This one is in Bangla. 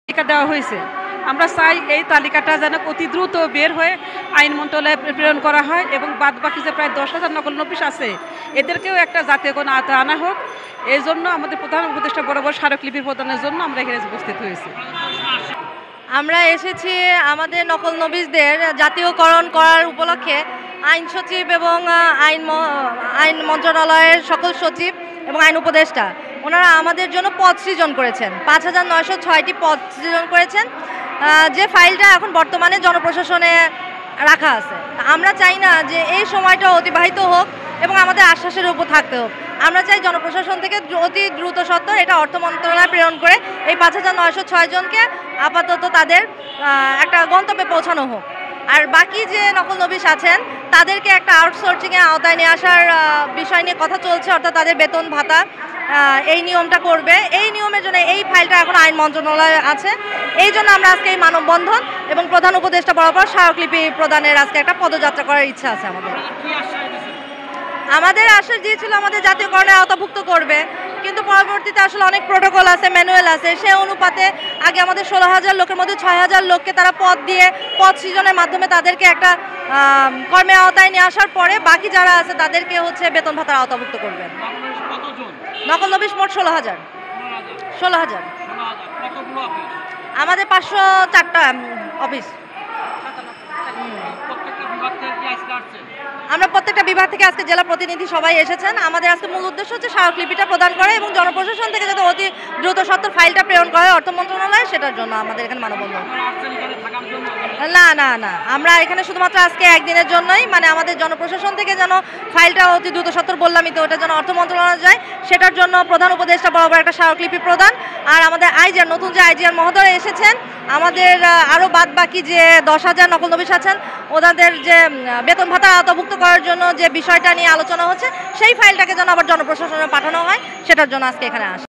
তালিকা দেওয়া হয়েছে। আমরা চাই এই তালিকাটা যেন অতি দ্রুত বের হয়ে আইন মন্ত্রণালয়ে প্রেরণ করা হয় এবং বাদবাকি যে প্রায় 10,000 নকল নপিস আছে এদেরকেও একটা জাতীয় কোনো আওতায় আনা হোক। এই জন্য আমাদের প্রধান উপদেষ্টা বরাবর স্মারকলিপি প্রদানের জন্য আমরা এখানে উপস্থিত হয়েছি। আমরা এসেছি আমাদের নকল নবিশদের জাতীয়করণ করার উপলক্ষে আইন সচিব এবং আইন মন্ত্রণালয়ের সকল সচিব এবং আইন উপদেষ্টা ওনারা আমাদের জন্য পদ সৃজন করেছেন। 5,906টি পদ সৃজন করেছেন, যে ফাইলটা এখন বর্তমানে জনপ্রশাসনে রাখা আছে। আমরা চাই না যে এই সময়টা অতিবাহিত হোক এবং আমাদের আশ্বাসের উপর থাকতে হোক। আমরা চাই জনপ্রশাসন থেকে অতি দ্রুত সত্ত্বর এটা অর্থ মন্ত্রণালয়ে প্রেরণ করে এই 5,906 জনকে আপাতত তাদের একটা গন্তব্যে পৌঁছানো হোক। আর বাকি যে নকল নবিশ আছেন তাদেরকে একটা আউটসোর্সিংয়ে আওতায় নিয়ে আসার বিষয় নিয়ে কথা চলছে, অর্থাৎ তাদের বেতন ভাতা এই নিয়মটা করবে। এই নিয়মের জন্য এই ফাইলটা এখন আইন মন্ত্রণালয়ে আছে। এই জন্য আমরা আজকে এই মানববন্ধন এবং প্রধান উপদেষ্টা বরাবর স্মারকলিপি প্রদানের আজকে একটা পদযাত্রা করার ইচ্ছা আছে আমাদের আশ্বাস দিয়েছিল আমাদের জাতীয়করণে আওতাভুক্ত করবে, কিন্তু পরবর্তীতে আসলে অনেক প্রোটোকল আছে, ম্যানুয়াল আছে, সে অনুপাতে আগে আমাদের 16,000 লোকের মধ্যে 6,000 লোককে তারা পদ দিয়ে পদ সৃজনের মাধ্যমে তাদেরকে একটা কর্মের আওতায় নিয়ে আসার পরে বাকি যারা আছে তাদেরকে হচ্ছে বেতন ভাতার আওতাভুক্ত করবেন। নকল নবিশ মোট 16,000। আমাদের 504টা অফিস। আমরা প্রত্যেকটা বিভাগ থেকে আজকে জেলা প্রতিনিধি সবাই এসেছেন। আমাদের আজকে মূল উদ্দেশ্য হচ্ছে স্মারকলিপিটা প্রদান করা এবং জনপ্রশাসন থেকে যাতে অতি দ্রুত সত্ত্বর ফাইলটা প্রেরণ করা হয় অর্থ মন্ত্রণালয়ে, সেটার জন্য আমাদের এখানে মানববন্ধন। না, আমরা এখানে শুধুমাত্র আজকে একদিনের জন্যই, মানে আমাদের জনপ্রশাসন থেকে যেন ফাইলটা অতি দ্রুত সত্ত্বর বললামই তো, ওটা যেন অর্থ মন্ত্রণালয়ে যায়, সেটার জন্য প্রধান উপদেষ্টা বরাবর একটা স্মারকলিপি প্রদান। আর আমাদের আইজিআর নতুন যে আইজিআর মহোদয় এসেছেন, আমাদের আরও বাদ বাকি যে 10,000 নকল নবিশ আছেন ওনাদের যে বেতন ভাতা আওতাভুক্ত করার জন্য যে বিষয়টা নিয়ে আলোচনা হচ্ছে সেই ফাইলটাকে যেন আবার জনপ্রশাসনে পাঠানো হয়, সেটার জন্য আজকে এখানে আসে।